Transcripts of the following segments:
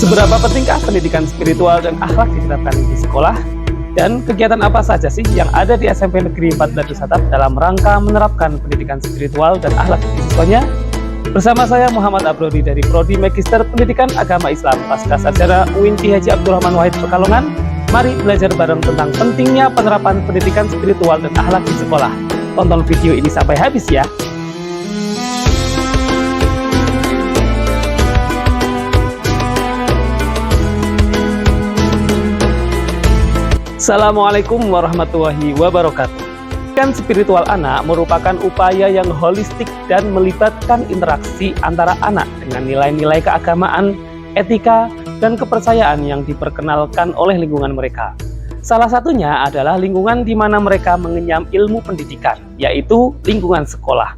Seberapa pentingkah pendidikan spiritual dan akhlak diterapkan di sekolah? Dan kegiatan apa saja sih yang ada di SMP Negeri 4 Dadu Satap dalam rangka menerapkan pendidikan spiritual dan akhlak bagi siswanya? Bersama saya Muhammad Abrodi dari Prodi Magister Pendidikan Agama Islam Pascasarjana UIN Ki Haji Abdurrahman Wahid Pekalongan. Mari belajar bareng tentang pentingnya penerapan pendidikan spiritual dan akhlak di sekolah. Tonton video ini sampai habis ya. Assalamualaikum warahmatullahi wabarakatuh. Pendidikan spiritual anak merupakan upaya yang holistik dan melibatkan interaksi antara anak dengan nilai-nilai keagamaan, etika, dan kepercayaan yang diperkenalkan oleh lingkungan mereka. Salah satunya adalah lingkungan di mana mereka mengenyam ilmu pendidikan, yaitu lingkungan sekolah.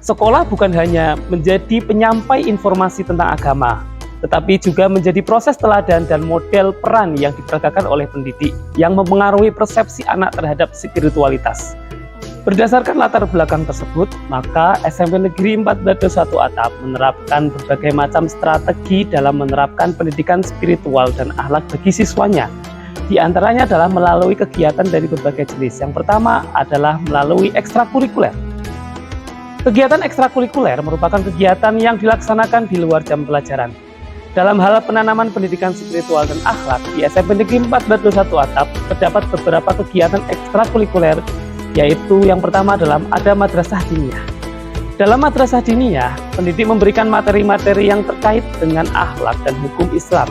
Sekolah bukan hanya menjadi penyampai informasi tentang agama, tetapi juga menjadi proses teladan dan model peran yang diperagakan oleh pendidik yang mempengaruhi persepsi anak terhadap spiritualitas. Berdasarkan latar belakang tersebut, maka SMP Negeri 4 Dadu Atap menerapkan berbagai macam strategi dalam menerapkan pendidikan spiritual dan akhlak bagi siswanya. Di antaranya adalah melalui kegiatan dari berbagai jenis. Yang pertama adalah melalui ekstrakurikuler. Kegiatan ekstrakurikuler merupakan kegiatan yang dilaksanakan di luar jam pelajaran. Dalam hal penanaman pendidikan spiritual dan akhlak di SMP Negeri 4 Dadu Atap terdapat beberapa kegiatan ekstrakurikuler, yaitu yang pertama adalah ada madrasah diniyah. Dalam madrasah diniyah, pendidik memberikan materi-materi yang terkait dengan akhlak dan hukum Islam.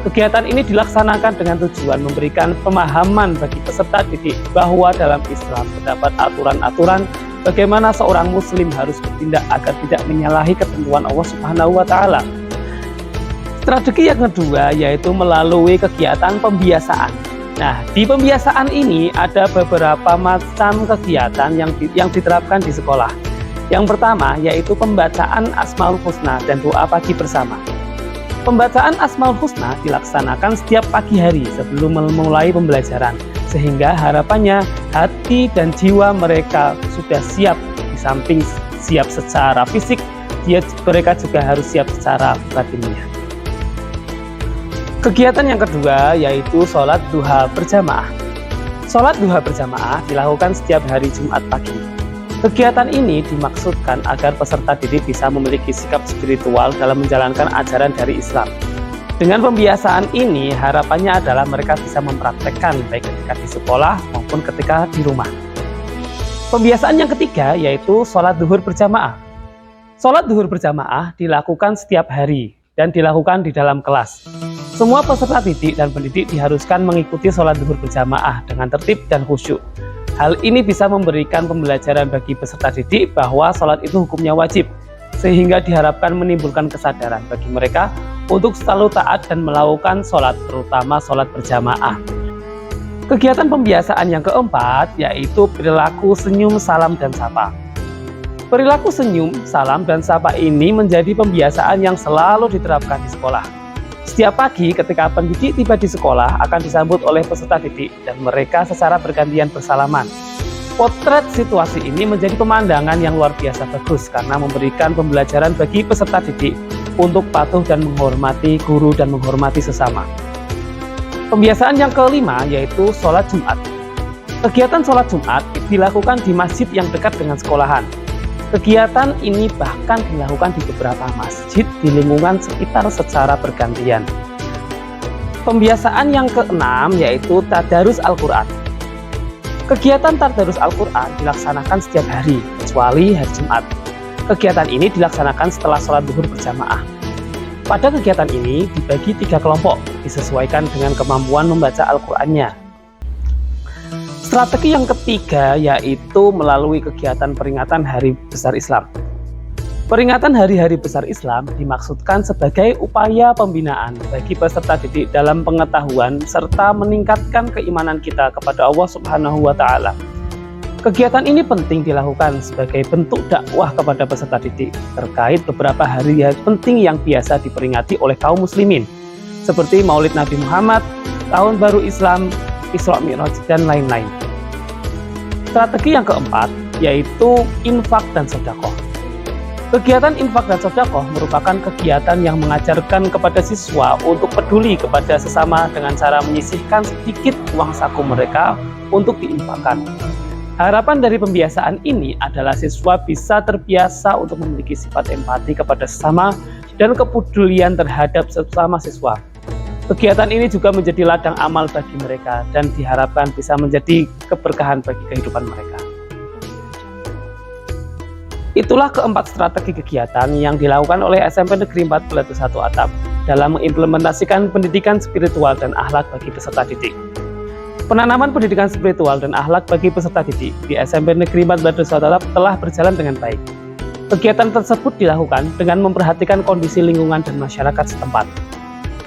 Kegiatan ini dilaksanakan dengan tujuan memberikan pemahaman bagi peserta didik bahwa dalam Islam terdapat aturan-aturan bagaimana seorang muslim harus bertindak agar tidak menyalahi ketentuan Allah Subhanahu wa Ta'ala. Strategi yang kedua yaitu melalui kegiatan pembiasaan. Nah, di pembiasaan ini ada beberapa macam kegiatan yang diterapkan di sekolah. Yang pertama yaitu pembacaan Asmaul Husna dan doa pagi bersama. Pembacaan Asmaul Husna dilaksanakan setiap pagi hari sebelum memulai pembelajaran, sehingga harapannya hati dan jiwa mereka sudah siap. Di samping siap secara fisik, mereka juga harus siap secara batinnya. Kegiatan yang kedua yaitu sholat duha berjamaah. Sholat duha berjamaah dilakukan setiap hari Jumat pagi. Kegiatan ini dimaksudkan agar peserta didik bisa memiliki sikap spiritual dalam menjalankan ajaran dari Islam. Dengan pembiasaan ini, harapannya adalah mereka bisa mempraktekkan baik ketika di sekolah maupun ketika di rumah. Pembiasaan yang ketiga yaitu sholat duhur berjamaah. Sholat duhur berjamaah dilakukan setiap hari dan dilakukan di dalam kelas. Semua peserta didik dan pendidik diharuskan mengikuti sholat duhur berjamaah dengan tertib dan khusyuk. Hal ini bisa memberikan pembelajaran bagi peserta didik bahwa sholat itu hukumnya wajib, sehingga diharapkan menimbulkan kesadaran bagi mereka untuk selalu taat dan melakukan sholat, terutama sholat berjamaah. Kegiatan pembiasaan yang keempat yaitu perilaku senyum, salam, dan sapa. Perilaku senyum, salam, dan sapa ini menjadi pembiasaan yang selalu diterapkan di sekolah. Setiap pagi ketika pendidik tiba di sekolah akan disambut oleh peserta didik dan mereka secara bergantian bersalaman. Potret situasi ini menjadi pemandangan yang luar biasa bagus karena memberikan pembelajaran bagi peserta didik untuk patuh dan menghormati guru dan menghormati sesama. Pembiasaan yang kelima yaitu sholat Jumat. Kegiatan sholat Jumat dilakukan di masjid yang dekat dengan sekolahan. Kegiatan ini bahkan dilakukan di beberapa masjid di lingkungan sekitar secara bergantian. Pembiasaan yang keenam yaitu tadarus Al-Quran. Kegiatan tadarus Al-Quran dilaksanakan setiap hari, kecuali hari Jumat. Kegiatan ini dilaksanakan setelah sholat duhur berjamaah. Pada kegiatan ini dibagi 3 kelompok, disesuaikan dengan kemampuan membaca Al-Qurannya. Strategi yang ketiga yaitu melalui kegiatan peringatan Hari Besar Islam. Peringatan Hari-Hari Besar Islam dimaksudkan sebagai upaya pembinaan bagi peserta didik dalam pengetahuan serta meningkatkan keimanan kita kepada Allah Subhanahu wa Ta'ala. Kegiatan ini penting dilakukan sebagai bentuk dakwah kepada peserta didik terkait beberapa hari penting yang biasa diperingati oleh kaum muslimin, seperti Maulid Nabi Muhammad, Tahun Baru Islam, Isra Mi'raj, dan lain-lain. Strategi yang keempat yaitu infak dan sedekah. Kegiatan infak dan sedekah merupakan kegiatan yang mengajarkan kepada siswa untuk peduli kepada sesama dengan cara menyisihkan sedikit uang saku mereka untuk diinfakkan. Harapan dari pembiasaan ini adalah siswa bisa terbiasa untuk memiliki sifat empati kepada sesama dan kepedulian terhadap sesama siswa. Kegiatan ini juga menjadi ladang amal bagi mereka dan diharapkan bisa menjadi keberkahan bagi kehidupan mereka. Itulah keempat strategi kegiatan yang dilakukan oleh SMP Negeri 4 Beledu 1 Atap dalam mengimplementasikan pendidikan spiritual dan akhlak bagi peserta didik. Penanaman pendidikan spiritual dan akhlak bagi peserta didik di SMP Negeri 4 Beledu 1 Atap telah berjalan dengan baik. Kegiatan tersebut dilakukan dengan memperhatikan kondisi lingkungan dan masyarakat setempat.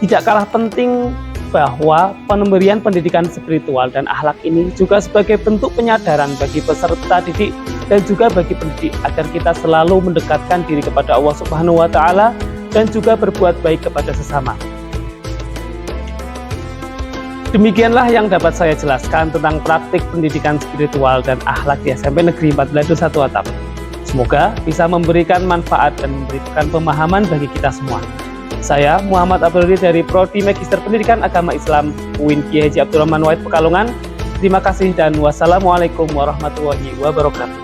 Tidak kalah penting bahwa pemberian pendidikan spiritual dan akhlak ini juga sebagai bentuk penyadaran bagi peserta didik dan juga bagi pendidik agar kita selalu mendekatkan diri kepada Allah Subhanahu wa Ta'ala dan juga berbuat baik kepada sesama. Demikianlah yang dapat saya jelaskan tentang praktik pendidikan spiritual dan akhlak di SMP Negeri 4 Beledu 1 Atap. Semoga bisa memberikan manfaat dan memberikan pemahaman bagi kita semua. Saya Muhammad Abdul dari Prodi Magister Pendidikan Agama Islam UIN Kiai Haji Abdurrahman Wahid Pekalongan. Terima kasih dan wassalamualaikum warahmatullahi wabarakatuh.